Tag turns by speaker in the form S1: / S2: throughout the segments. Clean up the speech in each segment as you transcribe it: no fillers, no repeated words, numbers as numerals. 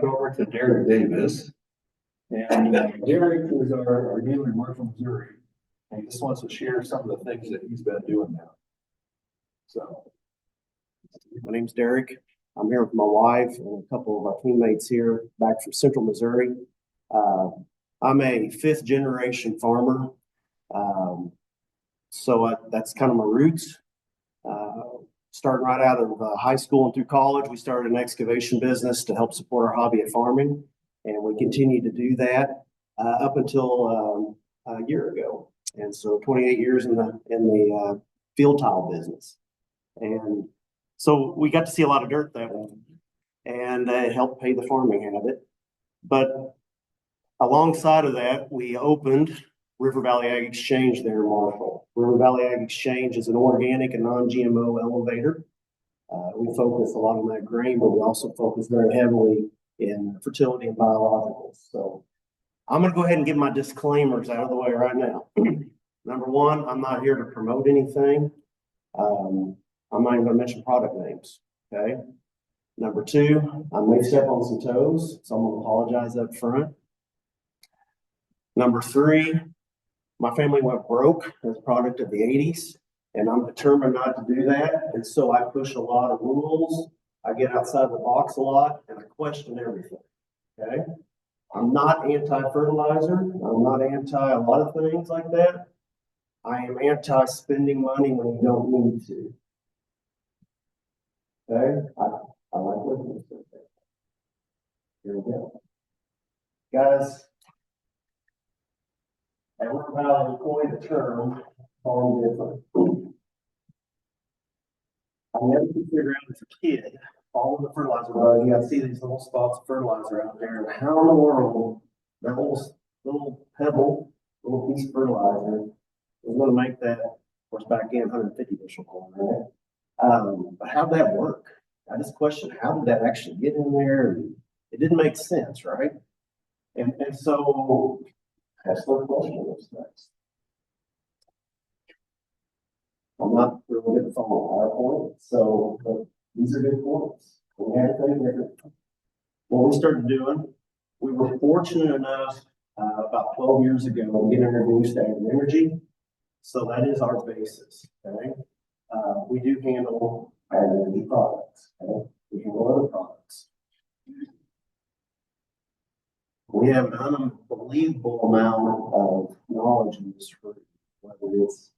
S1: Over to Derek Davis. And Derek is our dealer in Marshall, Missouri. And he just wants to share some of the things that he's been doing now. So.
S2: My name's Derek. I'm here with my wife and a couple of our teammates here back from Central Missouri. I'm a fifth generation farmer. That's kind of my roots. Starting right out of high school and through college, we started an excavation business to help support our hobby of farming. And we continue to do that up until a year ago. And so 28 years in the field tile business. And so we got to see a lot of dirt that way, and it helped pay the farming habit. But alongside of that, we opened River Valley Ag Exchange there in Marshall. River Valley Ag Exchange is an organic and non-GMO elevator. We focus a lot on that grain, but we also focus very heavily in fertility and biologicals. So I'm going to go ahead and get my disclaimers out of the way right now. Number one, I'm not here to promote anything. I'm not even going to mention product names, okay? Number two, I may step on some toes, so I'm going to apologize up front. Number three, my family went broke as a product of the 80s, and I'm determined not to do that, and so I push a lot of rules. I get outside the box a lot, and I question everything, okay? I'm not anti-fertilizer. I'm not anti a lot of things like that. I am anti-spending money when you don't need to. Okay, I like looking at this. Here we go. Guys, at River Valley, we coined the term farm different. I never could figure out as a kid, all of the fertilizer bug, you got to see these little spots of fertilizer out there, and how in the world that little pebble, little piece of fertilizer is going to make that, of course, back in 150 bushel corn, right? But how'd that work? I just questioned, how did that actually get in there? And it didn't make sense, right? And so that's the question of those things. I'm not really good at following PowerPoint, so but these are good points. We had to think different. What we started doing, we were fortunate enough about 12 years ago to get introduced to agri-energy. So that is our basis, okay? We do handle agri-energy products, okay? We handle other products. We have an unbelievable amount of knowledge in this room, whether it's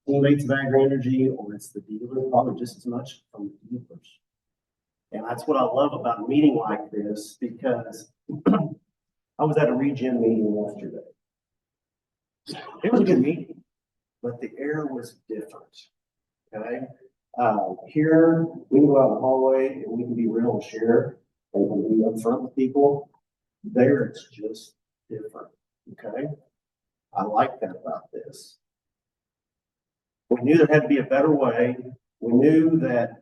S2: teammates of agri-energy or it's the dealer, probably just as much from the dealers. And that's what I love about a meeting like this, because I was at a regen meeting yesterday. It was a good meeting, but the air was different. Okay. Here we can go out in the hallway and we can be real and share and be upfront with people. There it's just different. Okay. I like that about this. We knew there had to be a better way. We knew that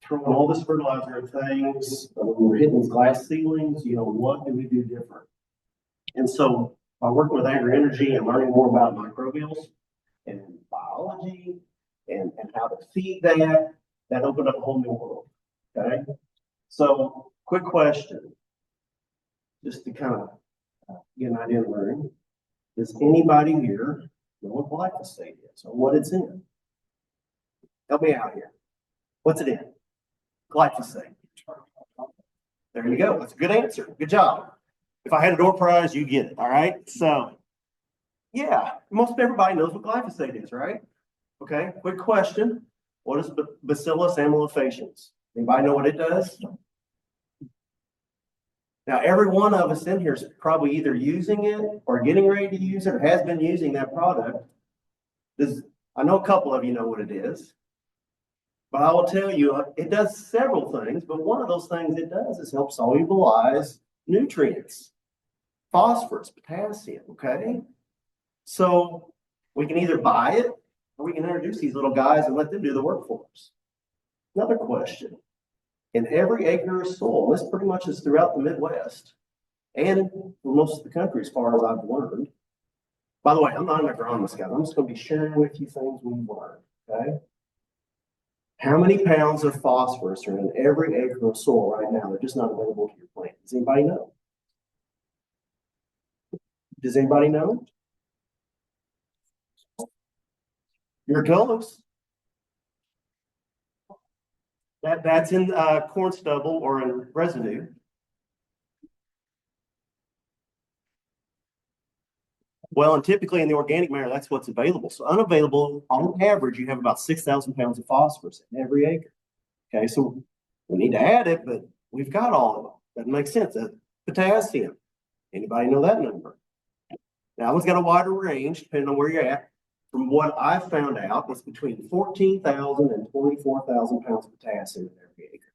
S2: throwing all this fertilizer and things, when we were hitting these glass ceilings, what do we do different? And so by working with agri-energy and learning more about microbials and biology and how to feed that opened up a whole new world. Okay. So quick question, just to kind of get an idea of learning. Does anybody here know what glyphosate is or what it's in? Help me out here. What's it in? Glyphosate. There you go. That's a good answer. Good job. If I had a door prize, you get it. All right. So, yeah, most everybody knows what glyphosate is, right? Okay. Quick question. What is Bacillus amyloidaceans? Anybody know what it does? Now, every one of us in here is probably either using it or getting ready to use it or has been using that product. I know a couple of you know what it is, but I will tell you, it does several things, but one of those things it does is help solubilize nutrients, phosphorus, potassium, okay? So we can either buy it or we can introduce these little guys and let them do the work for us. Another question. In every acre of soil, this pretty much is throughout the Midwest and most of the country as far as I've learned. By the way, I'm not an agronomist guy. I'm just going to be sharing with you things we've learned, okay? How many pounds of phosphorus are in every acre of soil right now? They're just not available to your plant. Does anybody know? Does anybody know? You're close. That's in corn stubble or in residue. Well, and typically in the organic matter, that's what's available. So unavailable, on average, you have about 6,000 pounds of phosphorus in every acre. Okay, so we need to add it, but we've got all of them. That makes sense. Potassium. Anybody know that number? Now, it's got a wider range depending on where you're at. From what I found out, it's between 14,000 and 24,000 pounds of potassium in every acre.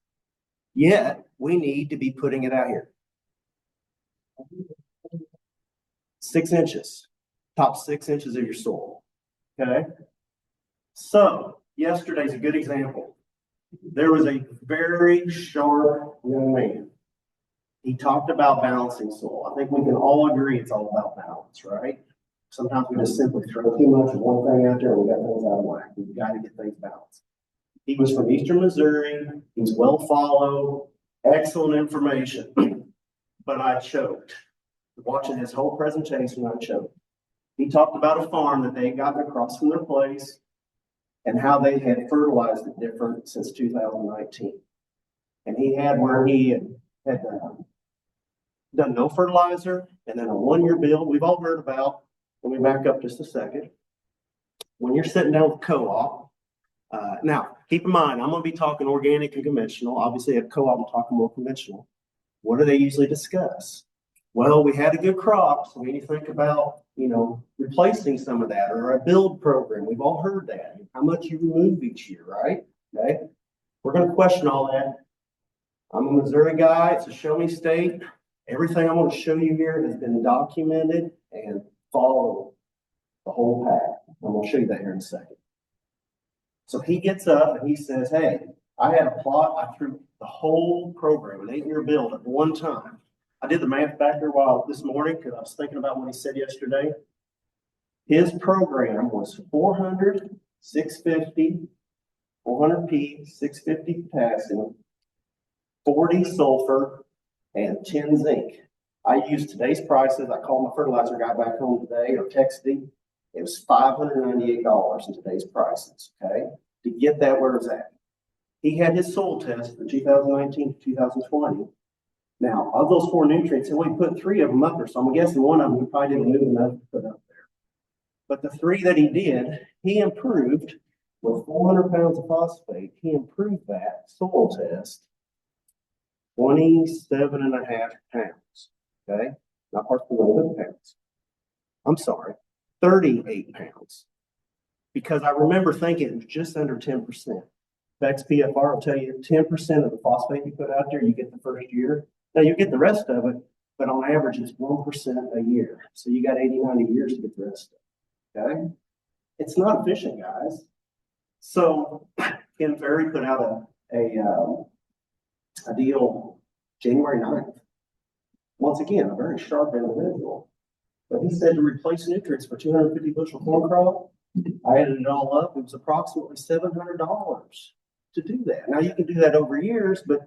S2: Yet, we need to be putting it out here. 6 inches, top 6 inches of your soil. Okay. So, yesterday's a good example. There was a very sharp young man. He talked about balancing soil. I think we can all agree it's all about balance, right? Sometimes we just simply throw too much of one thing out there and we got things out of whack. We've got to get things balanced. He was from Eastern Missouri. He's well followed, excellent information, but I choked. Watching his whole presentation, I choked. He talked about a farm that they had gotten across from their place and how they had fertilized it different since 2019. And he had where he had done no fertilizer and then a 1-year build. We've all heard about, let me back up just a second. When you're sitting down with co-op, now keep in mind, I'm going to be talking organic and conventional. Obviously at co-op, I'm talking more conventional. What do they usually discuss? Well, we had a good crop, so we need to think about, replacing some of that or a build program. We've all heard that. How much you remove each year, right? Okay. We're going to question all that. I'm a Missouri guy. It's a show me state. Everything I'm going to show you here has been documented and followed the whole path. I'm going to show you that here in a second. So he gets up and he says, hey, I had a plot. I threw the whole program, an 8-year build at one time. I did the math back here this morning because I was thinking about what he said yesterday. His program was 400, 650, 400P, 650 potassium, 40 sulfur, and 10 zinc. I used today's prices. I called my fertilizer guy back home today or texted him. It was $598 in today's prices, okay, to get that where it's at. He had his soil test for 2019 to 2020. Now, of those 4 nutrients, and we put 3 of them up there, so I'm guessing one of them he probably didn't move enough to put up there. But the 3 that he did, he improved with 400 pounds of phosphate. He improved that soil test 27.5 pounds. Okay, not parts per million pounds. I'm sorry, 38 pounds. Because I remember thinking it was just under 10%. Beck's PFR will tell you 10% of the phosphate you put out there, you get the first year. Now you get the rest of it, but on average it's 1% a year. So you got 80, 90 years to get the rest of it. Okay? It's not efficient, guys. So Ken Ferry put out a deal January 9th. Once again, a very sharp individual. But he said to replace nutrients for 250 bushel corn crop, I added it all up, it was approximately $700 to do that. Now you can do that over years, but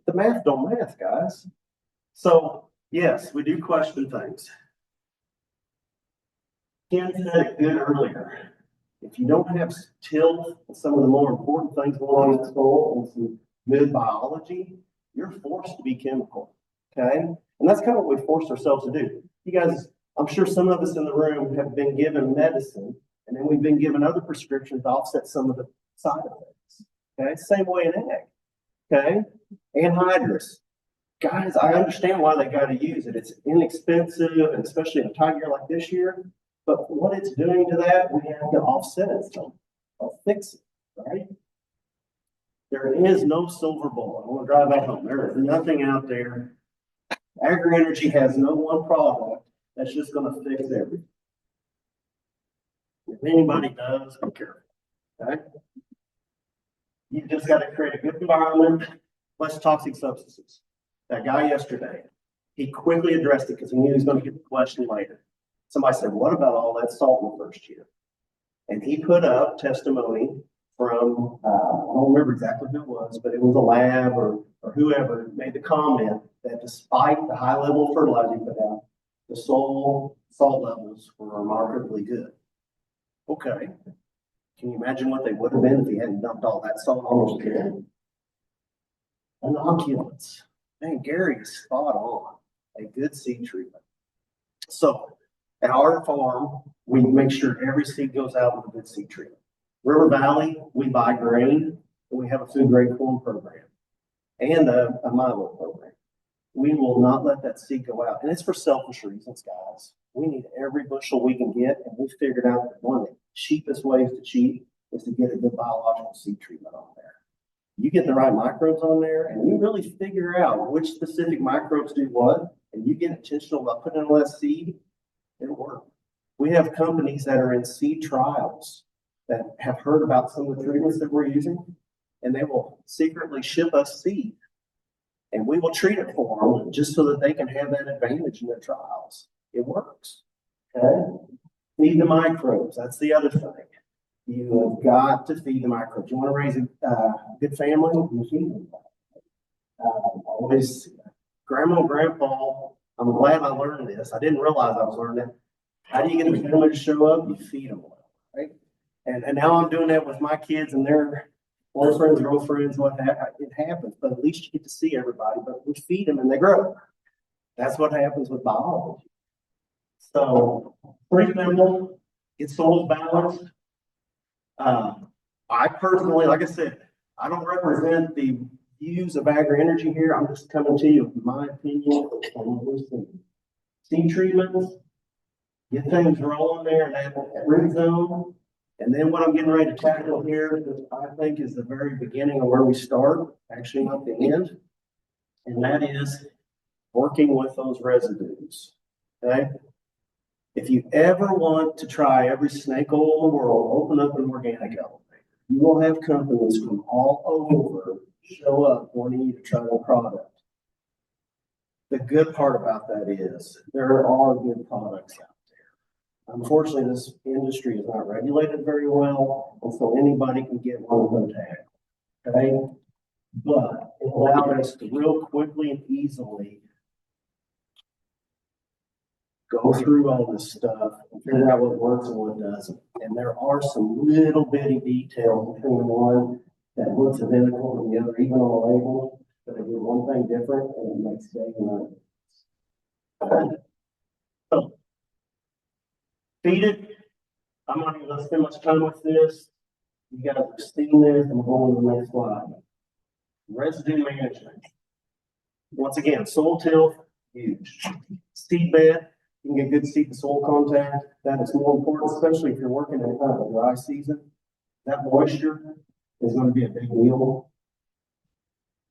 S2: the math don't math, guys. So yes, we do question things. Ken said it good earlier. If you don't have tilth and some of the more important things going on in the soil and some good biology, you're forced to be chemical. Okay? And that's kind of what we forced ourselves to do. You guys, I'm sure some of us in the room have been given medicine, and then we've been given other prescriptions to offset some of the side effects. Okay? Same way in ag. Okay? Anhydrous. Guys, I understand why they got to use it. It's inexpensive, and especially in a tight year like this year. But what it's doing to that, we have to offset it. So I'll fix it, right? There is no silver bullet. I want to drive that home. There is nothing out there. Agri-Energy has no one product that's just going to fix everything. If anybody does, be careful. Okay? You've just got to create a good environment, less toxic substances. That guy yesterday, he quickly addressed it because he knew he was going to get the question later. Somebody said, what about all that salt in the first year? And he put up testimony from, I don't remember exactly who it was, but it was a lab or whoever made the comment that despite the high level of fertilizer you put out, the soil salt levels were remarkably good. Okay. Can you imagine what they would have been if he hadn't dumped all that salt on those kids? Inoculants. Man, Gary is spot on. A good seed treatment. So at our farm, we make sure every seed goes out with a good seed treatment. River Valley, we buy grain, and we have a food grade corn program and a Milo program. We will not let that seed go out. And it's for selfish reasons, guys. We need every bushel we can get, and we figured out that one of the cheapest ways to cheat is to get a good biological seed treatment on there. You get the right microbes on there, and you really figure out which specific microbes do what, and you get intentional about putting in less seed, it'll work. We have companies that are in seed trials that have heard about some of the treatments that we're using, and they will secretly ship us seed. And we will treat it for them just so that they can have that advantage in their trials. It works. Okay? Feed the microbes. That's the other thing. You have got to feed the microbes. You want to raise a good family? You feed them. Always, Grandma and Grandpa, I'm glad I learned this. I didn't realize I was learning it. How do you get a family to show up? You feed them well, right? And now I'm doing that with my kids and their boyfriends, girlfriends, it happens, but at least you get to see everybody, but we feed them and they grow. That's what happens with biology. So, pretty simple, get soils balanced. I personally, like I said, I don't represent the views of agri-energy here. I'm just coming to you with my opinion on what we're seeing. Seed treatments, get things rolling there in that root zone. And then what I'm getting ready to tackle here, I think is the very beginning of where we start, actually not the end. And that is working with those residues, okay? If you ever want to try every snake oil in the world, open up an organic elevator. You will have companies from all over show up wanting you to try their product. The good part about that is there are good products out there. Unfortunately, this industry is not regulated very well, and so anybody can get one of them tag. Okay? But it allowed us to real quickly and easily go through all this stuff and figure out what works and what doesn't. And there are some little bitty details between the one that looks identical to the other, even on the label, but they do one thing different and it makes day and night. So, feed it. I'm not even gonna spend much time with this. You guys have seen this. I'm going to the next slide. Residue management. Once again, soil tilth, huge. Seed bed, you can get good seed to soil contact. That is more important, especially if you're working in kind of a dry season. That moisture is going to be a big deal.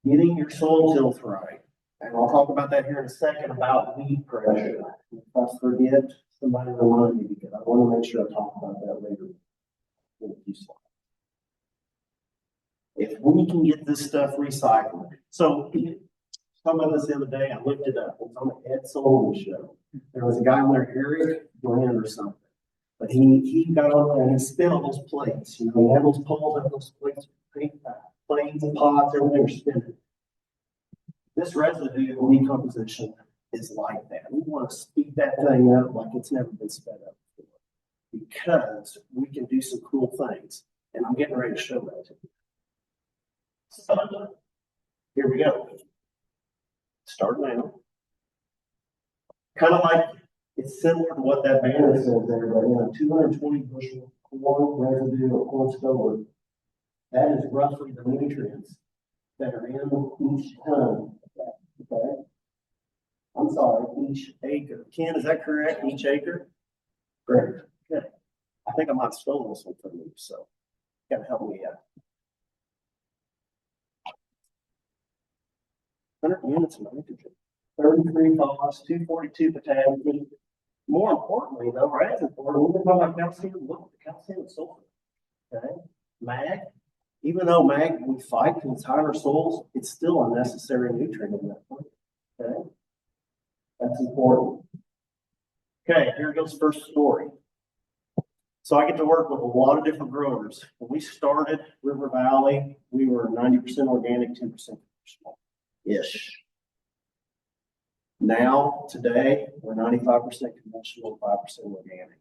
S2: Getting your soil tilth right. And I'll talk about that here in a second about weed pressure. If I forget, somebody remind me because I want to make sure I talk about that later in a few slides. If we can get this stuff recycled. So, talking about this the other day, I looked it up. It was on the Ed Sullivan show. There was a guy on there, Eric Brand or something. But he got on there and he spit on those plates. You know, he had those poles and those plates, plates and pots, everything was spinning. This residue decomposition is like that. We want to speed that thing up like it's never been sped up before. Because we can do some cool things. And I'm getting ready to show that to you. So, here we go. Start now. Kind of like it's similar to what that banner says there, but in a 220 bushel corn residue or corn stover, that is roughly the nutrients that are in each ton. Okay. I'm sorry, each acre. Ken, is that correct? Each acre? Great. Okay. I think I might have stolen this one from you, so you gotta help me out. 100 units of nitrogen, 33 phos, 242 potassium. More importantly, though, or as important, when we talk about calcium, look at the calcium and sulfur. Okay, mag. Even though mag we fight because it's higher soils, it's still a necessary nutrient in that plant. Okay, that's important. Okay, here goes first story. So I get to work with a lot of different growers. When we started River Valley, we were 90% organic, 10% conventional-ish. Now, today, we're 95% conventional, 5% organic.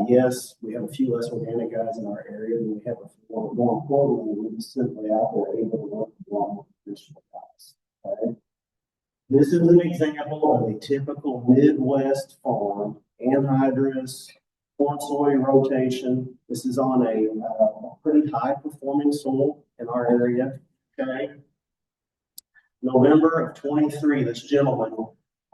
S2: Yes, we have a few less organic guys in our area than we have a few more importantly, we're just simply out there able to work with a lot more conventional guys. Okay? This is an example of a typical Midwest farm, anhydrous, corn soy rotation. This is on a pretty high performing soil in our area. Okay. November of 23, this gentleman,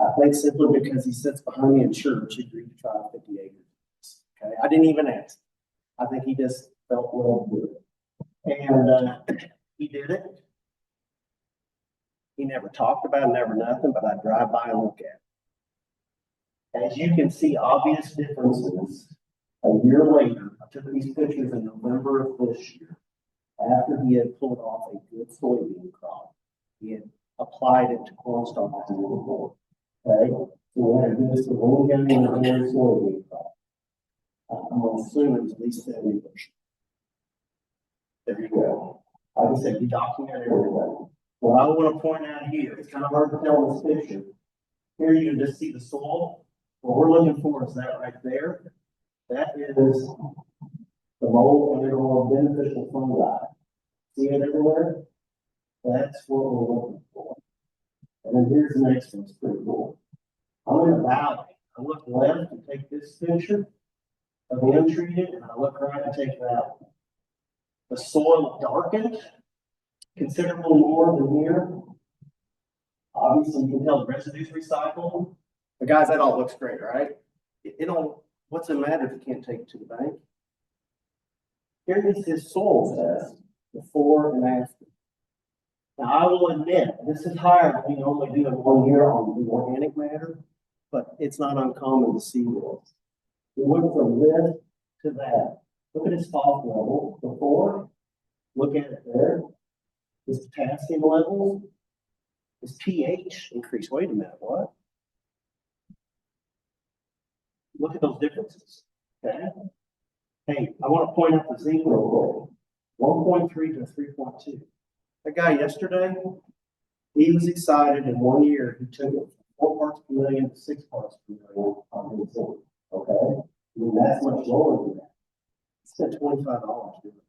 S2: I think simply because he sits behind me in church, agreed to try 50 acres. Okay. I didn't even ask. I think he just felt well to do it. And he did it. He never talked about it, never nothing, but I drive by and look at it. As you can see, obvious differences. A year later, I took these pictures in November of this year, after he had pulled off a good soybean crop. He had applied it to corn stalks and before. Okay, so we had to do this with one gallon in a soybean crop. I'm going to assume it was at least 70%. There you go. Like I said, we document everything. What I want to point out here, it's kind of hard to tell in this picture. Here you can just see the soil. What we're looking for is that right there. That is the mold and or beneficial fungi. See it everywhere? That's what we're looking for. And then here's the next one. It's pretty cool. I'm in a valley. I look left and take this picture of the untreated, and I look right and take that one. The soil darkened considerably more than here. Obviously, you can tell the residues recycled. But guys, that all looks great, right? It don't, what's the matter if you can't take it to the bank? Here is his soil test, before and after. Now, I will admit, this is higher than we normally do in 1 year on the organic matter, but it's not uncommon to see this. We went from this to that. Look at his phosphorus level before. Look at it there. His potassium levels, his pH increased. Wait a minute, what? Look at those differences. Okay. Hey, I want to point out the zinc real quick. 1.3 to 3.2. That guy yesterday, he was excited in 1 year. He took it from 4 parts per million to 6 parts per million on his zinc. Okay. I mean, that's much lower than that. He spent $25 doing it.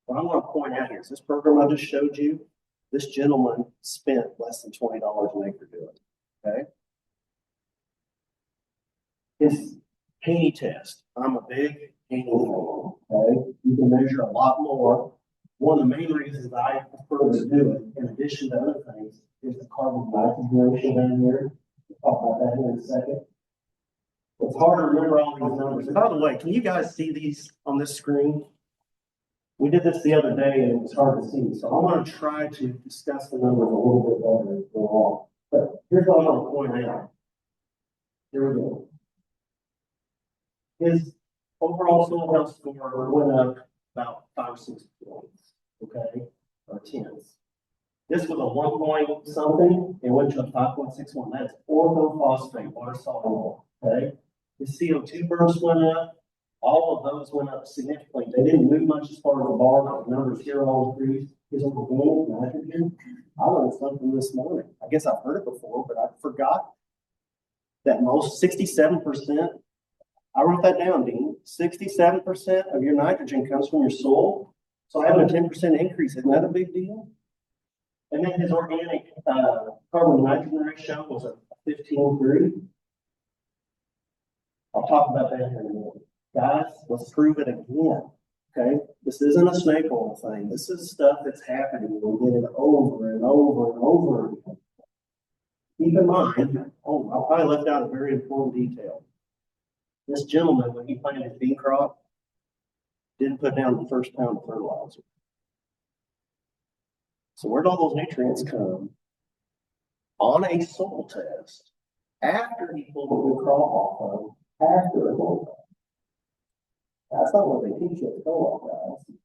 S2: What I want to point out here is this program I just showed you, this gentleman spent less than $20 an acre doing it. Okay. His Haney test. I'm a big Haney fan. Okay. You can measure a lot more. One of the main reasons I prefer to do it, in addition to other things, is the carbon nitrogen ratio down here. We'll talk about that here in a second. It's hard to remember all these numbers. And by the way, can you guys see these on this screen? We did this the other day and it was hard to see. So I want to try to discuss the numbers a little bit better as we go on. But here's what I want to point out. Here we go. His overall soil health score went up about 5 or 6 points. Okay, or 10s. This was a 1 point something. It went to a 5.61. That's orthophosphate, water soluble. Okay, his CO2 burst went up. All of those went up significantly. They didn't move much as far as the bar, but the numbers here all increased. His organic nitrogen. I learned something this morning. I guess I've heard it before, but I forgot that most 67%. I wrote that down, Dean. 67% of your nitrogen comes from your soil. So having a 10% increase, isn't that a big deal? And then his organic carbon nitrogen ratio was a 15.3. I'll talk about that here in a minute. Guys, let's prove it again. Okay? This isn't a snake oil thing. This is stuff that's happening. We get it over and over and over again. Keep in mind, I probably left out a very important detail. This gentleman, when he planted his bean crop, didn't put down the first pound of fertilizer. So where'd all those nutrients come? On a soil test, after he pulled the new crop off of, after a soil test. That's not what they teach you at co-op, guys.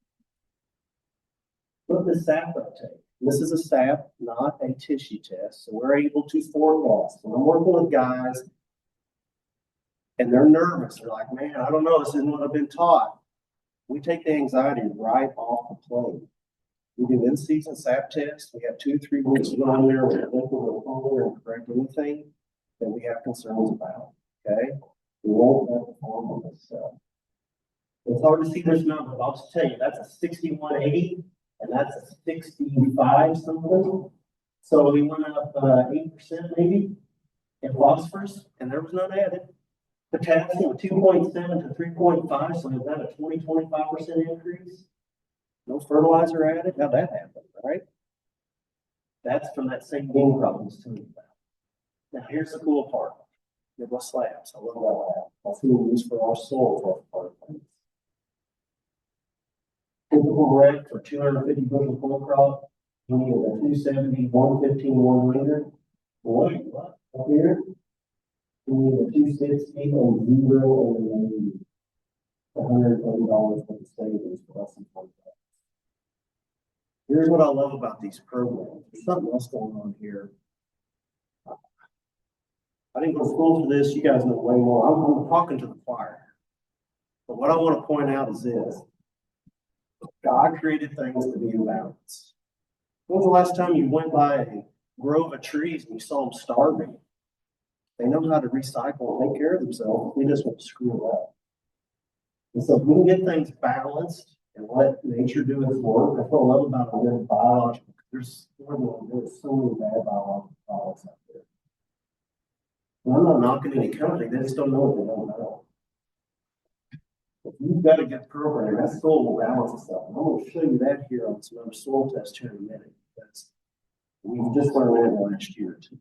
S2: Look at the sap uptake. This is a sap, not a tissue test. So we're able to forecast. When I'm working with guys, and they're nervous. They're like, man, I don't know, this isn't what I've been taught. We take the anxiety right off the plate. We do in-season SAP tests. We have 2-3 weeks to go in there. We're looking and correct anything that we have concerns about. Okay? We won't have to form on this stuff. It's hard to see this number, but I'll just tell you, that's a 6180, and that's a 65 something. So we went up 8% maybe in phosphorus, and there was none added. Potassium 2.7 to 3.5, so is that a 25% increase? No fertilizer added? How'd that happen, right? That's from that same bean crop I was telling you about. Now here's the cool part. Midwest slabs. I love that lab. That's what we use for our soil test part of things. Typical rate for 250 bushel corn crop, we need a 270, 115, 100. Wait, what? Up here? We need a 260 and 0 and then $130 for the savings for less than 20. Here's what I love about these programs. There's something else going on here. I didn't go to school for this. You guys know way more. I'm talking to the choir. But what I want to point out is this. God created things to be in balance. When was the last time you went by a grove of trees and you saw them starving? They know how to recycle and take care of themselves. We just won't screw it up. And so if we can get things balanced and let nature do its work, that's what I love about a good biological. There's so many bad biological products out there. And I'm not knocking any company, they just don't know what they don't know. If you've got a good program, that soil will balance itself. And I'm going to show you that here on some other soil tests here in a minute. We've just learned that last year too.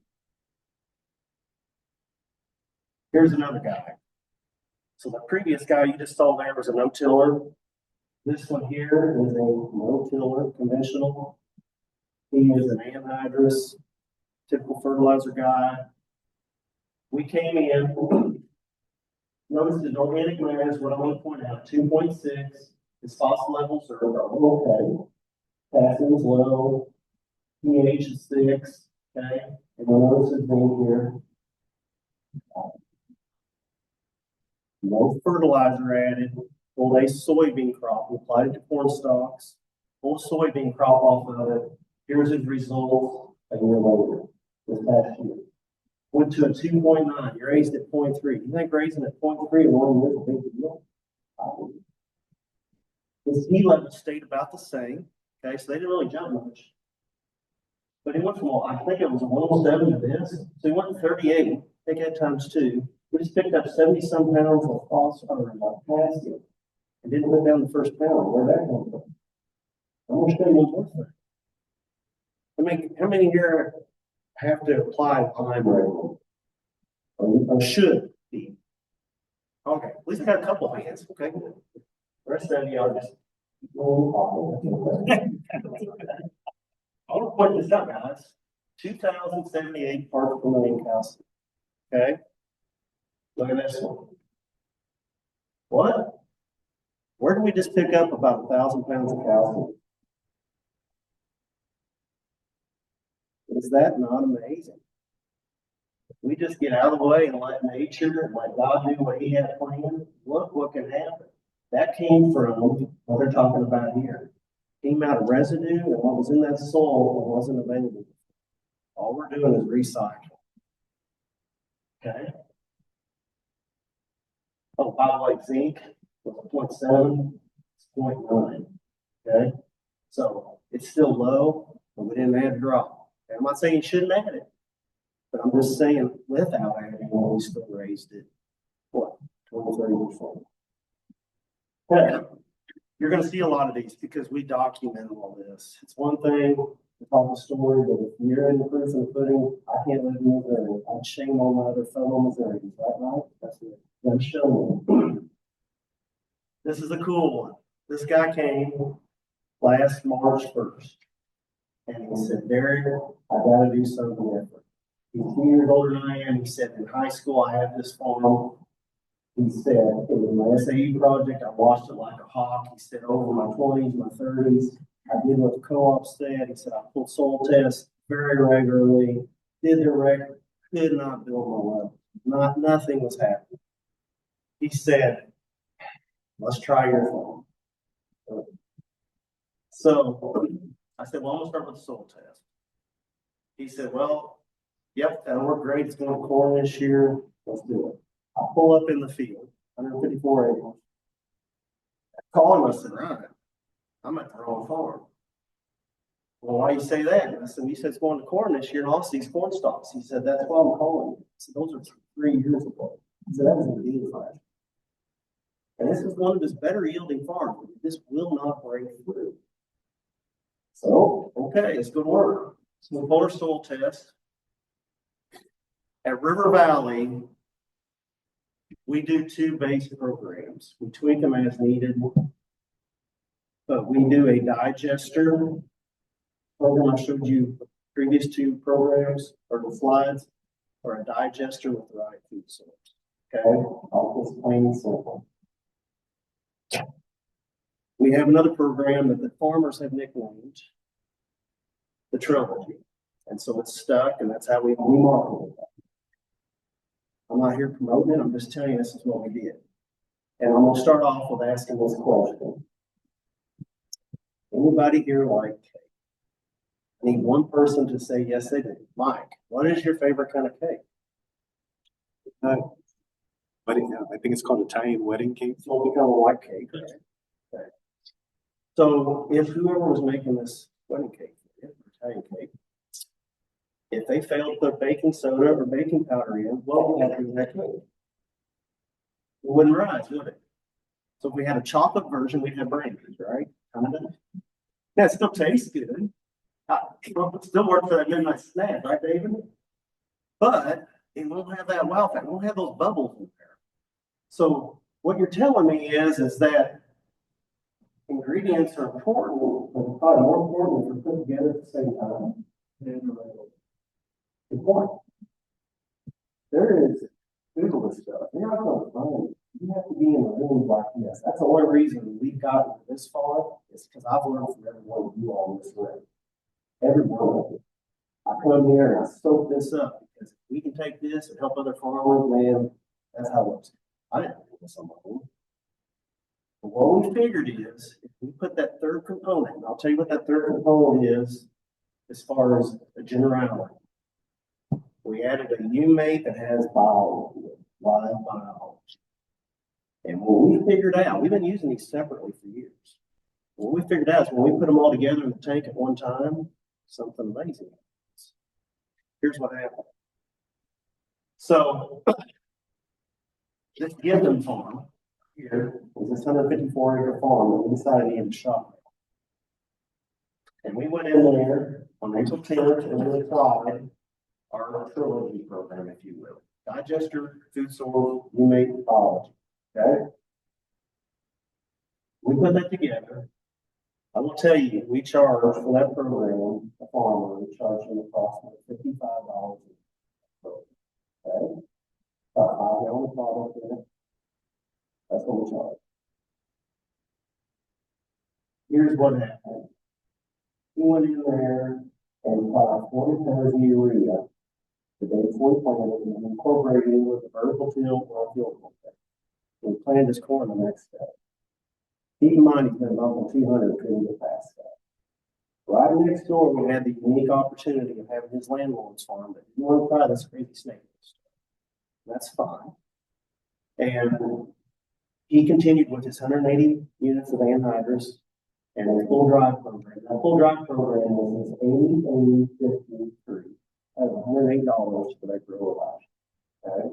S2: Here's another guy. So the previous guy you just saw there was a no-tiller. This one here is a no-tiller, conventional. He is an anhydrous, typical fertilizer guy. We came in, notice his organic matter is what I want to point out, 2.6. His phosphorus levels are okay. Potassium is low. pH is 6. Okay. And you'll notice his name here. No fertilizer added. Pulled a soybean crop. We applied it to corn stalks. Pulled soybean crop off of it. Here's his results a year later, this past year. Went to a 2.9. You're raised at 0.3. You think raising at 0.3 in 1 year is a big deal? His heat level stayed about the same. Okay, so they didn't really jump much. But he went from, I think it was a 107 to this. So he went to 38. Take that times 2. We just picked up 70-some pounds of phosphorus or potassium and didn't put down the first pound. Where'd that come from? I'm going to show you what's worth it. How many here have to apply lime regularly? Or should be? Okay, at least I got a couple of hands. Okay, the rest of you are just. I want to point this out, guys. 2,078 parts per million calcium. Okay. Look at this one. What? Where did we just pick up about 1,000 pounds of calcium? Is that not amazing? If we just get out of the way and let nature and let God do what He had planned, look what can happen. That came from what they're talking about here. Came out of residue and what was in that soil that wasn't available. All we're doing is recycling. Okay. Oh, by the way, zinc was 0.7, it's 0.9. Okay. So it's still low, but we didn't add a drop. And I'm not saying you shouldn't add it, but I'm just saying without adding, we still raised it. What? 20-30%. Okay. You're going to see a lot of these because we document all this. It's one thing to tell the story, but if you're in the proof and the pudding, I can't live in Missouri. I'd shame on my other fellow Missourians. Is that right? That's it. I'm showing you. This is a cool one. This guy came last March 1st, and he said, Derek, I got to do something different. He's 2 years older than I am. He said, in high school, I had this farm. He said, it was my SAE project. I watched it like a hawk. He said, over my 20s, my 30s, I did what the co-op said. He said, I pulled soil tests very regularly, did their record, could not build my level. Nothing was happening. he said, let's try your farm. So I said, well, I'm gonna start with the soil test. He said, well, yep, that'll work great. It's going to corn this year. Let's do it. I'll pull up in the field, 154 acres. Call him, I said, right, I'm at the wrong farm. Well, why you say that? I said, you said it's going to corn this year and all these corn stalks. He said, that's why I'm calling you. I said, those are 3 years ago. He said, that was in the deal flash. And this is one of his better yielding farms. This will not break through. So, okay, it's good work. So we pulled our soil test. At River Valley, we do 2 base programs. We tweak them as needed. But we do a digester program. I showed you the previous 2 programs or the slides, or a digester with the right food source. Okay, all this plain and simple. We have another program that the farmers have nicknamed the trilogy. And so it's stuck, and that's how we market it. I'm not here promoting it, I'm just telling you this is what we did. And I'm gonna start off with asking this question. Anybody here like cake? I need one person to say yes, they do. Mike, what is your favorite kind of cake?
S3: Wedding, I think it's called Italian wedding cake.
S2: It's what we call a white cake, right? Okay. So if whoever was making this wedding cake, Italian cake, if they failed to put baking soda or baking powder in, what would happen to that cake? It wouldn't rise, would it? So if we had a chocolate version, we'd have brandies, right? Kind of. Yeah, it still tastes good. It still works for that midnight snack, right, David? But it won't have that wow factor. It won't have those bubbles in there. So what you're telling me is that ingredients are important, but probably more important if they're put together at the same time. Good point. There is Google this stuff. You're not going to find it. You have to be in the rooms like this. That's the only reason we've gotten this far is because I've learned from every one of you all in this room. Every one of you. I come here and I soak this up because if we can take this and help other farmers, man, that's how it works. I didn't do this on my own. But what we figured is if we put that third component, and I'll tell you what that third component is as far as a generality. We added a humate that has biology, live biology. And when we figured out, we've been using these separately for years. What we figured out is when we put them all together in the tank at one time, something amazing happens. Here's what happened. So, this Gibbon farm here is this 154 acre farm that we decided to end shop. And we went in there on April 10th and we tried our trilogy program, if you will. Digester, food source, humate, biology. Okay? We put that together. I will tell you, we charge for that program, a farmer, we charge them approximately $55 a month. Okay? About 5 gallon product in it. That's what we charge. Here's what happened. We went in there and bought 40 tons of urea the day before we planted and incorporated it with the vertical field or field contact. We planted this corn the next day. Keep in mind, he's been over 200, couldn't get past that. Right next door, we had the unique opportunity of having his landlord's farm, but you want to try this crazy snake stuff. That's fine. And he continued with his 180 units of anhydrous and his full dry program. That full dry program was his 80-80-53. That was $108 for that grower last year. Okay.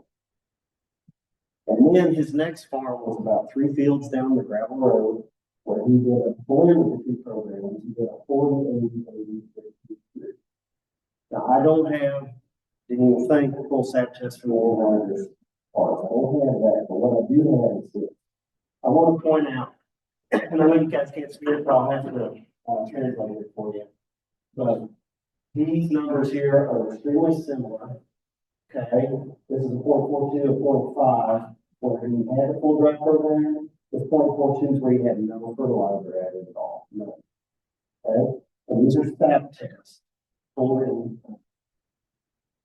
S2: And then his next farm was about 3 fields down the gravel road where he did a blend of the 2 programs. He did a 40-80-80-53. Now, I didn't even think the full sap test from the anhydrous parts. I don't have that, but what I do have is this. I want to point out, and I know you guys can't see it, but I'll have to translate it for you. But these numbers here are extremely similar. Okay, this is a 0.42 and 0.5, where he had a full dry program. This 0.42 is where he had no fertilizer added at all. No. Okay, and these are sap tests. Full right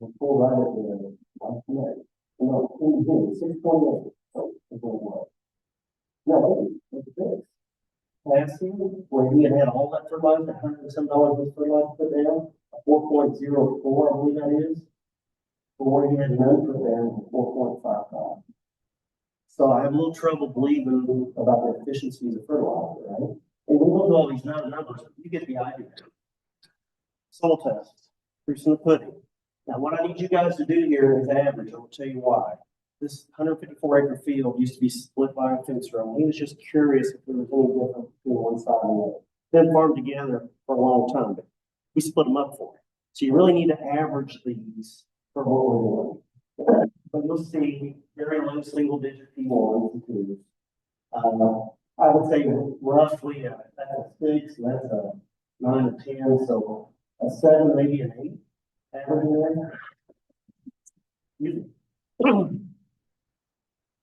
S2: at the 6.8. So it's going No, look at this. Last year, where he had all that fertilizer, $100 and some with fertilizer put down, 4.04, I believe that is. But where he had none put down, 4.55. So I have a little trouble believing about the efficiencies of fertilizer, right? And we look at all these numbers, you get the idea. Soil tests, proofs in the pudding. Now, what I need you guys to do here is average. I will tell you why. This 154 acre field used to be split by a fence row. He was just curious if there was any difference between one side and the other. Been farmed together for a long time, but we split them up for it. So you really need to average these for what we're doing. But you'll see very low single digit P1s and 2s. I would say roughly that's a 6, that's a 9 or 10, so a 7, maybe an 8 average there.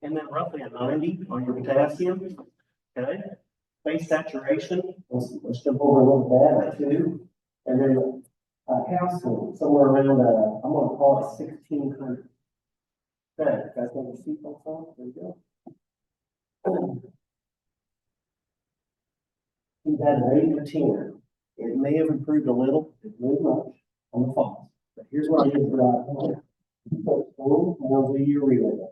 S2: And then roughly a 90 on your potassium. Okay. Base saturation, let's jump over a little bit, too. And then calcium, somewhere around, I'm going to call it 1600. Okay, guys want to see something? There you go. He's had an 8 to 10. It may have improved a little, it moved much on the falls. But here's what I did for that. We'll do your relay.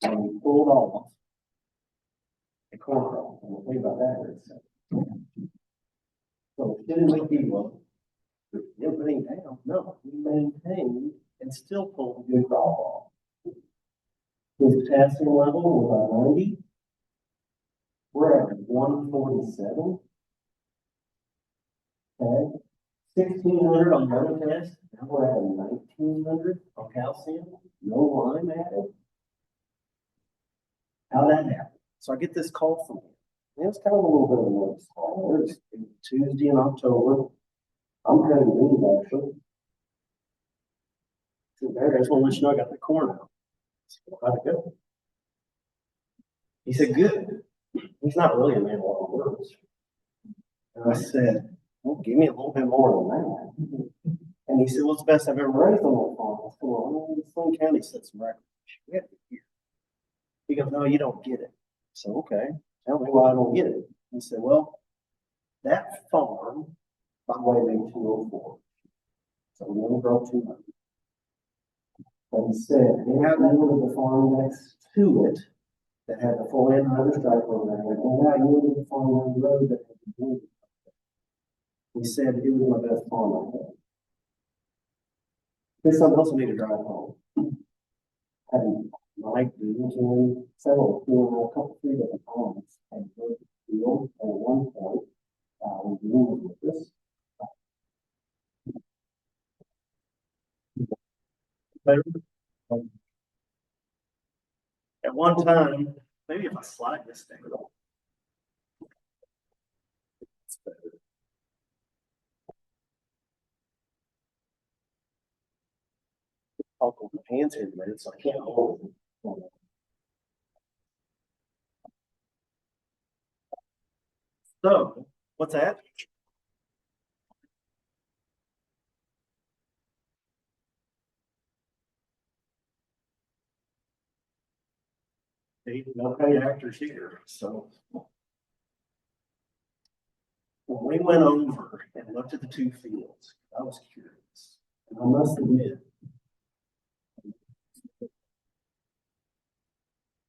S2: And we pulled off a corn crop. And we'll think about that here in a second. So it didn't make you look. Didn't bring down. No, we maintained and still pulled a good crop off. His potassium level was 90. We're at 147. Okay. 1600 on urine test. Now we're at 1900 on calcium. No lime added. How'd that happen? So I get this call from him. And it's kind of a little bit of a notice call. It's Tuesday in October. I'm kind of leave actually. So there, I just want to let you know I got the corn out. So how'd it go? He said, good. He's not really a man of a lot of words. And I said, well, give me a little bit more than that. And he said, well, it's the best I've ever raised on that farm. I said, well, Flint County set some records. We have to hear. He goes, no, you don't get it. So, okay, tell me why I don't get it. He said, well, that farm, by the way, made 204. So we only broke 200. But he said, they have the farm next to it that had the full anhydrous strike program, and now you the farm on the road that had the blue. He said it was my best farm I had. There's something else I need to drive home. Having Mike doing several, a couple, 3 different farms, and the field at one point, we were with this. At one time, maybe if I slide this thing, it's better. I'll go with my hands here in a minute, so I can't hold it. So, what's that? No paid actors here, so. When we went over and looked at the 2 fields, I was curious. And I must admit,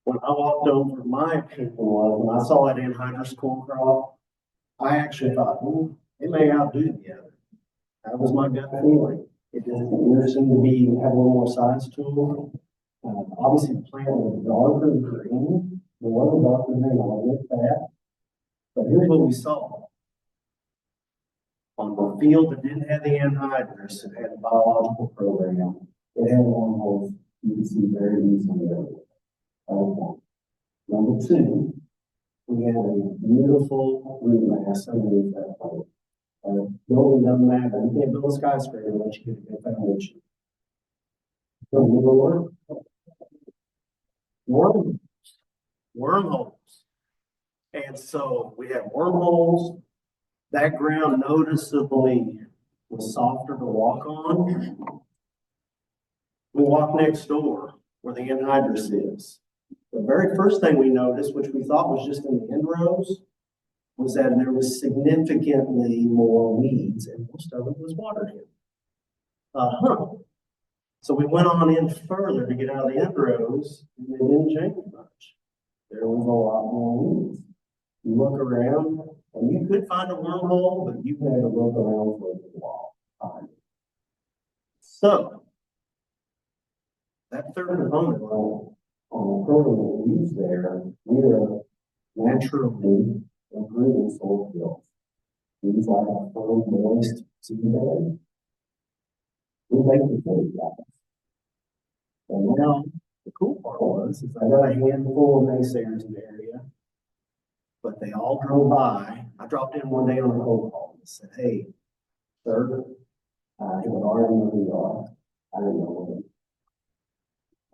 S2: when I walked over, my opinion was, when I saw that anhydrous corn crop, I actually thought, it may outdo the other. That was my gut feeling. It just seemed to be have a little more size to it. Obviously, the plant was darker green. There was a darker green, I'll admit that. But here's what we saw. On the field that didn't have the anhydrous, it had a biological program. It had wormholes you can see very easily everywhere. Number 2, we had a beautiful root mass underneath that plant. Building doesn't matter. You can't build a skyscraper unless you get a good foundation. So wormholes. And so we have wormholes. That ground noticeably was softer to walk on. We walk next door where the anhydrous is. The very first thing we noticed, which we thought was just in the end rows, was that there was significantly more weeds, and most of it was watered in. So we went on in further to get out of the end rows, and it didn't change much. There was a lot more weeds. You look around, and you could find a wormhole, but you had to look around for a while. So, that third component on the program that we use there, we are naturally improving soil skills. Things like a firm, moist seedbed. We make the food guys. And now, the cool part was, is I got a handful of naysayers in the area, but they all drove by. I dropped in one day on a cold call and said, "Hey, sir, he would already know who you are. I didn't know him."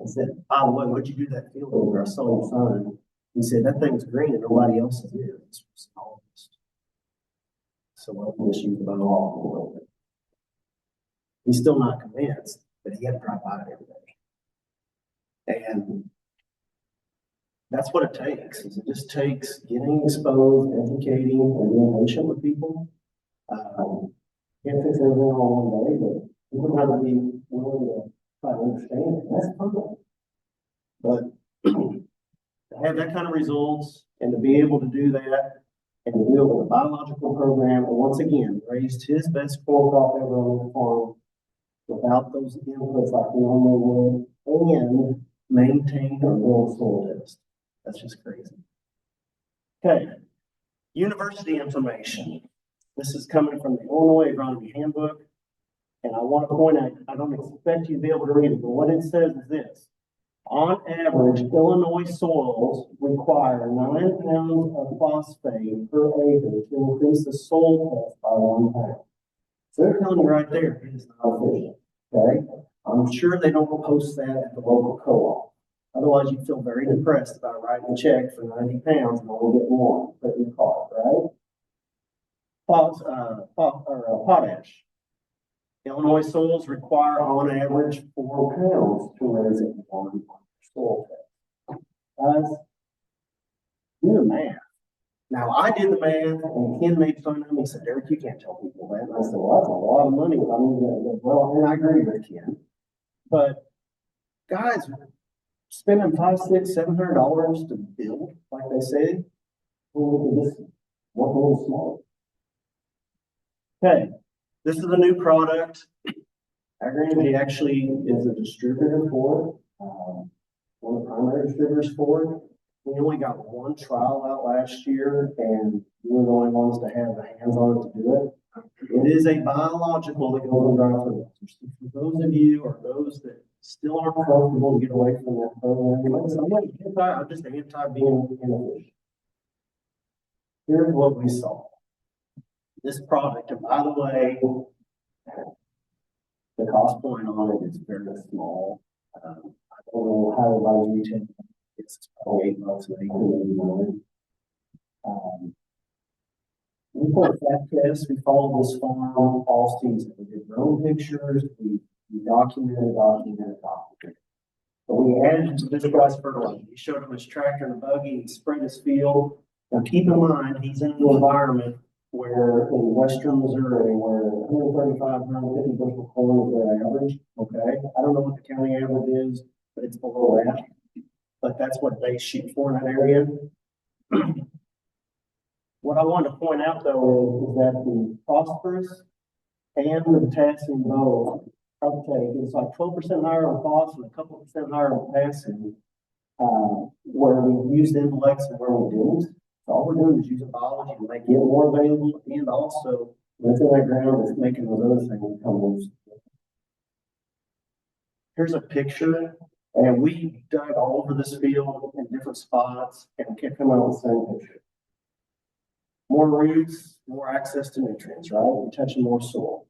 S2: I said, "By the way, what'd you do that field over? I saw your son." He said, "That thing's green and nobody else's is." This was in August. So I'll issue the law a little bit. He's still not convinced, but he had to drive by it every day. And that's what it takes. Is it just takes getting exposed, educating, and being patient with people. Can't fix everything all one day, but people have to be willing to try to understand it. That's fine. But to have that kind of results and to be able to do that and to do it with a biological program, and once again, raised his best corn crop ever on the farm without those inputs like we normally would, and maintain or build soil test. That's just crazy. Okay, university information. This is coming from the Illinois Agronomy Handbook, and I want to point out, I don't expect you to be able to read it, but what it says is this. On average, Illinois soils require 9 pounds of phosphate per acre to increase the soil test by 1 pound. So they're telling you right there, it is not efficient, okay? I'm sure they don't post that at the local co-op. Otherwise, you'd feel very depressed about writing a check for 90 pounds and only get one, put in your car, right? Potash. Illinois soils require on average 4 pounds to raise it on soil test. Guys, do the math. Now, I did the math, and Ken made fun of me. He said, "Derek, you can't tell people that." And I said, "Well, that's a lot of money." I mean, well, and I agree with Ken. But guys, spending $500, $600, $700 to build, like they say, well, this work a little smaller. Okay, this is a new product. AgriEnergy actually is a distributor for it, one of the primary distributors for it. We only got one trial out last year, and we were the only ones to have the hands on it to do it. It is a biological that goes on dry fertilizers. For those of you or those that still aren't comfortable to get away from that program, I'm just anti being inefficient. Here's what we saw. This product, and by the way, the cost point on it is very small. I don't know how everybody's retail. It's probably $8 an acre, maybe. We put a fat test. We followed this farm all season. We did drone pictures. We documented. But we added to this guy's fertilizer. He showed him his tractor and a buggy and spread his field. Now keep in mind, he's in an environment where in western Missouri, where 135, 150 bushel corn is their average, okay? I don't know what the county average is, but it's below that. But that's what they shoot for in that area. What I wanted to point out, though, is that the phosphorus and the potassium both uptake is like 12% higher on phosphorus and a couple percent higher on potassium, where we used Involex and where we didn't. So all we're doing is using biology to make it more available, and also within that ground is making those other things come loose. Here's a picture, and we dug all over this field in different spots and kept coming out with the same picture. More roots, more access to nutrients, right? We're touching more soil.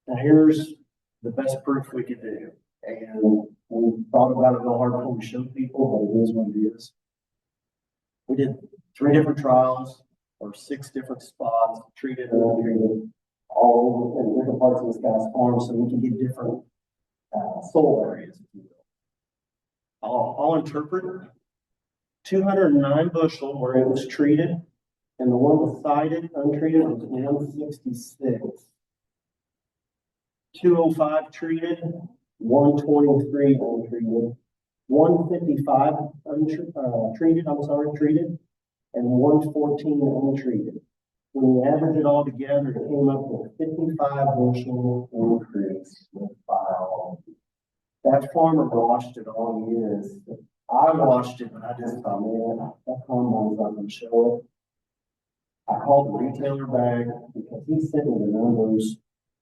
S2: Now here's the best proof we could do. And we thought about it real hard before we showed people, but it is what it is. We did 3 different trials or 6 different spots, treated and untreated, all in different parts of this guy's farm so we can get different soil areas, if you I'll interpret 209 bushel where it was treated, and the one beside it, untreated, was 166. 205 treated, 123 untreated, 155 treated, treated, and 114 untreated. When you average it all together, it came up with a 55 bushel increase with biology. That farmer watched it all years. I watched it, but I just thought, man, that combine's not going to show it. I called the retailer back because he sent me the numbers.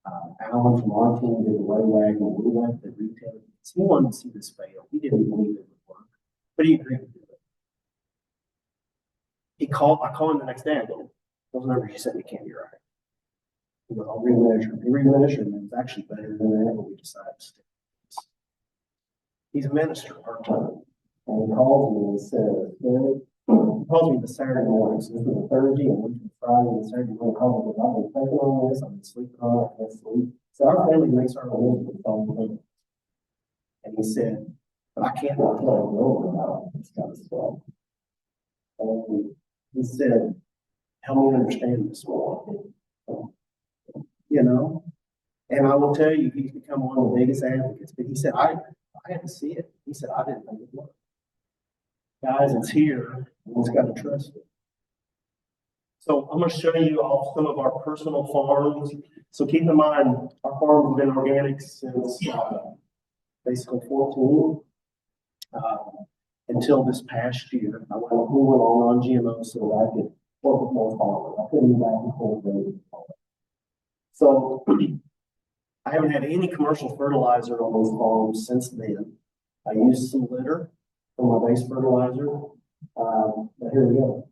S2: Alan from our team did the way wagon, and we went to the retailer. He wanted to see this fail. He didn't believe it would work, but he agreed to do it. I called him the next day. I go, those numbers you said, you can't be right. He goes, I'll remeasure. He remeasured, and it was actually better than that, but we decided to stick. He's a minister part-time. And he calls me and says, he calls me the Saturday morning. So this was a Thursday and went to Friday and Saturday morning. Calls me, I've been thinking on this. I've been sleeping on it. I can't sleep. So our family makes our own with phone. And he said, but I can't tell you about this kind of stuff. And he said, help me understand this more. You know? And I will tell you, he's become one of the biggest advocates. But he said, I had to see it. He said, I didn't think it worked. Guys, it's here. We just got to trust it. So I'm going to show you all some of our personal farms. So keep in mind, our farm has been organic since basically 14 until this past year. We went all non-GMO so that I could work with more farmers. I couldn't go back and forth. So I haven't had any commercial fertilizer on these farms since then. I used some litter for my base fertilizer, but here we go.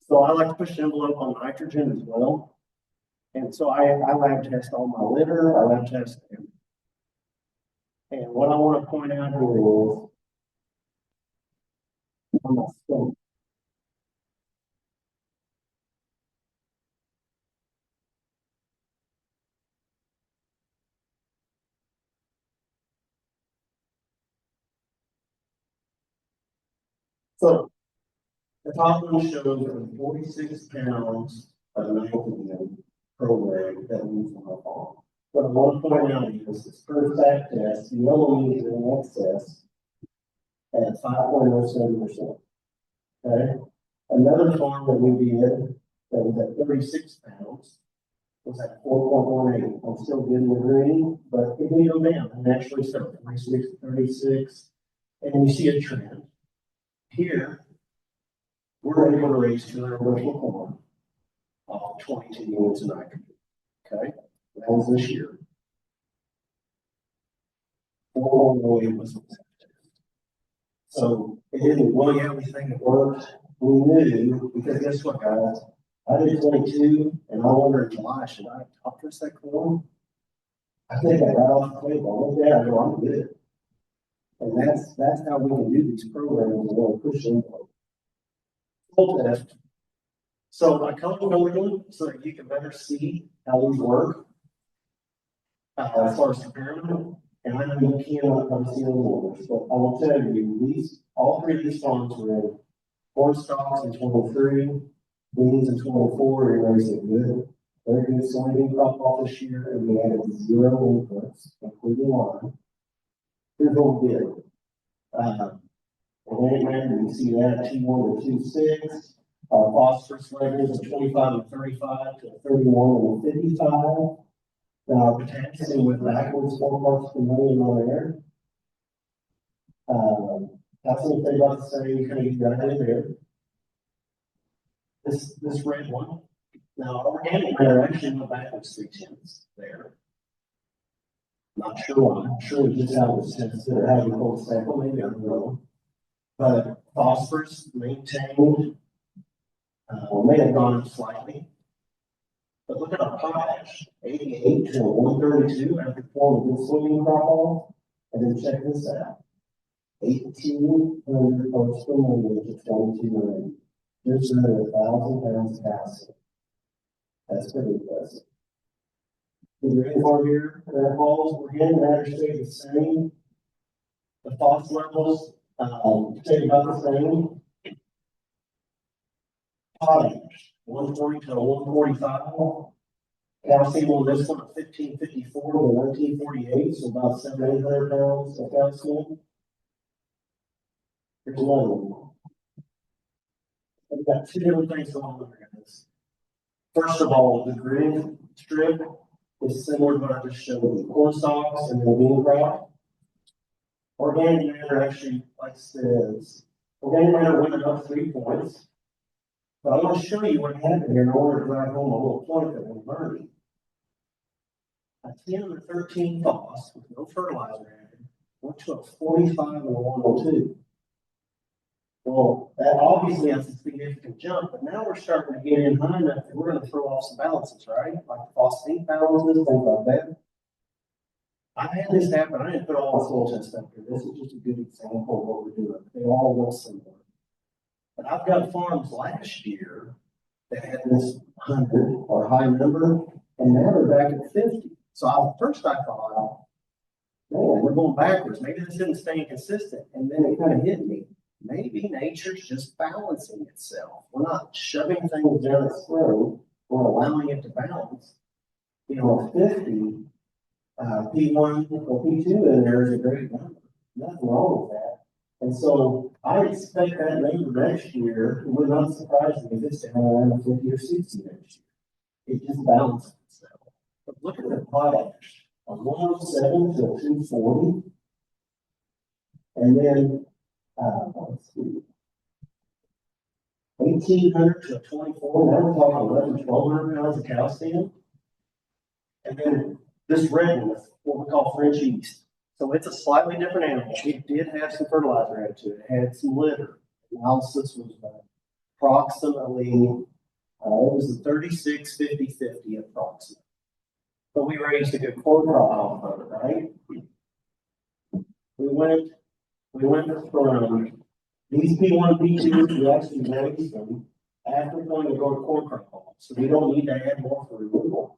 S2: So I like to push the envelope on nitrogen as well. And so I lab test all my litter, I lab test everything. And what I want to point out here is on my scope. So the top one shows the 46 pounds of nitrogen program that we use on our farm. What I want to point out is this first back test, the yellow means in excess at 5.07%. Okay. Another farm that we did that was at 36 pounds was at 4.18. I'm still getting the green, but it didn't go down. And actually started 46 to 36. And you see a trend. Here, we're able to raise 200 bushel corn off 22 units of nitrogen. Okay, that was this year. 4.08 was. So it didn't really have anything that worked. We knew because guess what, guys? I did 22, and I wonder in July, should I top dress that corn? I think I got off the table. I looked at it, I'm good. And that's how we can do these programs and really push them. Full test. So I color coded them so that you can better see how these work as far as comparing them. And I know you can't see the numbers, but I will tell you, all three of these farms were in corn stalks in 23, beans in 24, and raising good. Very good soybean crop off this year, and we added 0 inputs, including lime. Here's what we did. And then you see that T1 to 2.6. Phosphorus levels of 25 and 35 to 31 and 55. Now, potassium went backwards 4 parts per million on air. That's what they about to say, kind of right in there. This red one. Now, organic matter actually went backwards 3/10 there. Not sure why. I'm sure it's just how it was tested or having a whole sample, maybe I don't know. But phosphorus maintained, may have gone up slightly. But look at our potash, 88 to 132 after pouring a good soybean crop off. And then check this out. 1,800 parts per million to 2290. Just under 1,000 pounds of calcium. That's pretty impressive. The green part here, that falls, organic matter stayed the same. The phos levels, stay about the same. Potash, 140 to 145. Calcium on this one, 1554 to 1948, so about 700 pounds of calcium. Here's another one. We've got two different things going on here, guys. First of all, the grid strip is similar to what I just showed you, corn stalks and the bean crop. Organic matter actually, like it says, organic matter went up 3 points. But I want to show you what happened here in order to drive home a little point that we're learning. A 10 and a 13 phos with no fertilizer added went to a 45 and a 102. Well, that obviously has a significant jump, but now we're starting to get in high enough that we're going to throw off some balances, right? Like the phosphate balances, things like that. I had this happen. I didn't put all the soil tests up here. This is just a good example of what we're doing. They all look similar. But I've got farms last year that had this 100 or high number, and now they're back at 50. So first I thought, man, we're going backwards. Maybe this isn't staying consistent. And then it kind of hit me. Maybe nature's just balancing itself. We're not shoving things down its throat. We're allowing it to balance. You know, a 50 P1 or P2 in there is a great number. Nothing wrong with that. And so I expect that number next year. It would not surprise me if it's down around 50 or 60 next year. It just balances itself. But look at the potash. A 107 to a 240. And then let's see, 1800 to a 24. Now we're talking 1200 pounds of calcium. And then this red one is what we call French yeast. So it's a slightly different animal. It did have some fertilizer added to it. It had some litter. The analysis was approximately, it was a 36, 50, 50 approximately. But we raised a good core crop off of it, right? We went from these P1, P2, we actually raised them after going to go to core crop. So we don't need to add more for removal.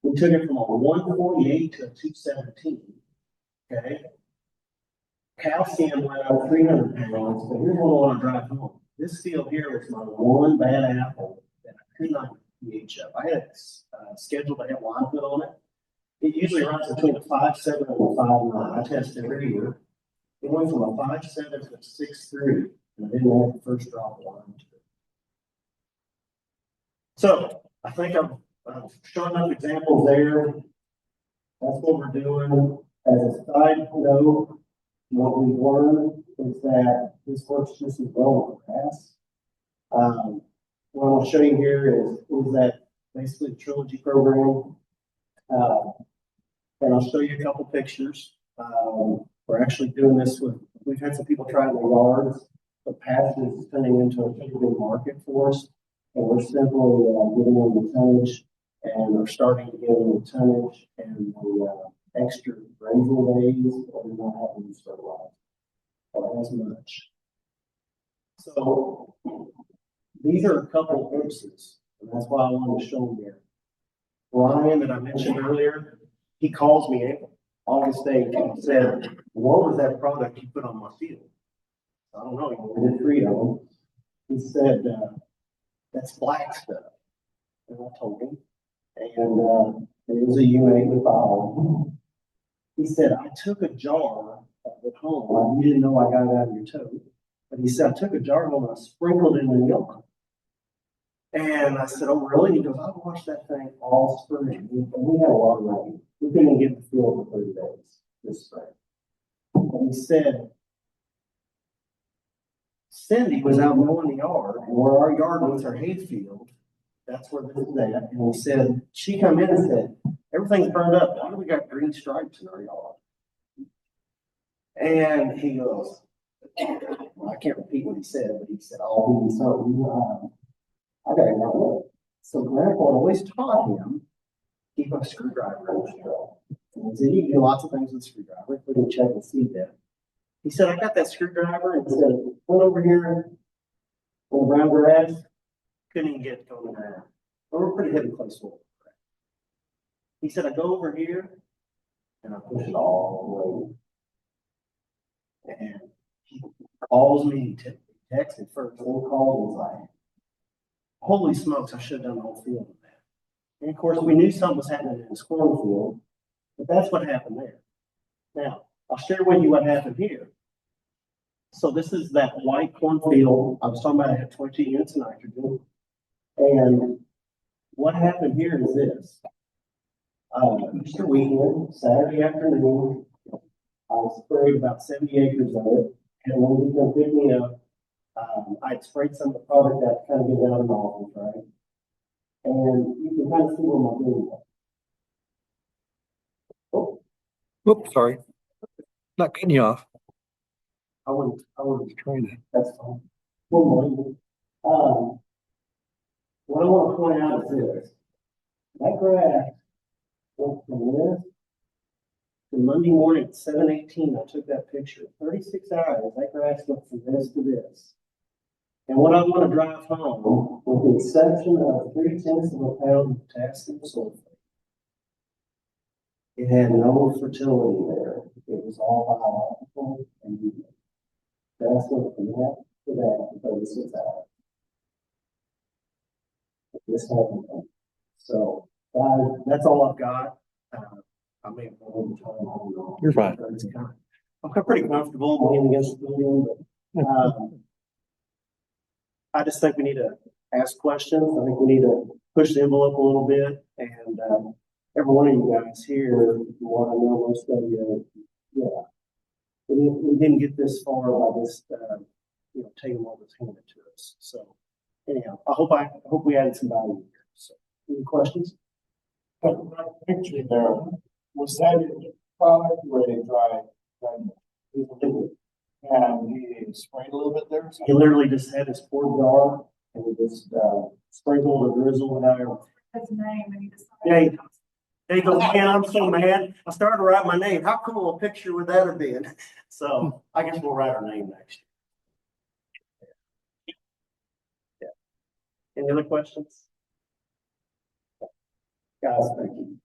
S2: We took it from a 148 to a 217. Okay. Calcium went up 300 pounds, but here's what I want to drive home. This field here was my one bad apple that I could not pH up. I had scheduled to have line put on it. It usually runs between a 5.7 and a 5.9. I test every year. It went from a 5.7 to a 6.3, and I didn't have the first drop of line to it. So I think I've shown enough examples there. That's what we're doing. As a side note, what we've learned is that this works just as well with grass. What I'll show you here is that basically the trilogy program. And I'll show you a couple pictures. We're actually doing this we've had some people try it in the yards, but pasture is turning into a pretty big market for us. And we're simply giving them the tonnage, and we're starting to give them the tonnage and the extra grazing days, or we're not having to fertilize or as much. So these are a couple of instances, and that's why I wanted to show them here. Ryan, that I mentioned earlier, he calls me August 8th and said, "What was that product you put on my field?" I don't know, he did 3 of them. He said, "That's black stuff." And I told him, and it was a UA with all. He said, "I took a jar at home. You didn't know I got it out of your toe." But he said, "I took a jar home and I sprinkled it in the yard." And I said, "Oh, really?" He goes, "I watched that thing all spring. And we had a lot of rain. We couldn't get the field for 30 days this spring." And he said, Cindy was out mowing the yard, and where our yard was our hay field, that's where this is at. And he said, she come in and said, "Everything's burned up. Why do we got green stripes in our yard?" And he goes, well, I can't repeat what he said, but he said, "Oh, he's something. I gotta know." So Grandpa always taught him keep a screwdriver in his drill. And he said, "You can do lots of things with a screwdriver, including check and see that." He said, "I got that screwdriver," and he said, "Went over here on the brown grass, couldn't even get it to go in the ground. We're pretty heavy clay soil." He said, "I go over here and I push it all the way." calls me, he texts me first, then calls, and was like, holy smokes, I should have done the whole field with that. And of course, we knew something was happening in this cornfield, but that's what happened there. Now, I'll share with you what happened here. So this is that white cornfield. I was talking about it had 22 units of nitrogen. And what happened here is this. Easter weekend, Saturday afternoon, I sprayed about 70 acres of it. And when he come pick me up, I'd sprayed some of the product that kind of gets out of nozzles, right? And you can kind of see where my beam was. Oh,
S1: Oops, sorry. Not cutting you off.
S2: I wouldn't,
S1: Trying to.
S2: that's fine. One more. What I want to point out is this. That grass went from this to Monday morning at 7:18. I took that picture. 36 hours, that grass went from this to this. And what I want to drive home, with the exception of 0.3 of a pound of potassium sulfate, it had no fertility there. It was all biological and that's what from that to that in 36 hours. This happened. So, that's all I've got. I may have gone over time. I don't know.
S1: You're fine.
S2: I'm pretty comfortable laying against the building, but, I just think we need to ask questions. I think we need to push the envelope a little bit, and every one of you guys here, want to know most of you, yeah. We didn't get this far by just, taking what was handed to us. So anyhow, I hope we added some value here. So any questions?
S4: That picture there, was that a product where they dried and he sprayed a little bit there?
S2: He literally just had his quart jar and we just sprinkled or drizzled, however.
S5: His name and he just.
S2: Yeah, there you go, man, I'm so mad. I started to write my name. How cool a picture would that have been? So I guess we'll write our name next year. Yeah. Any other questions? Guys, thank you.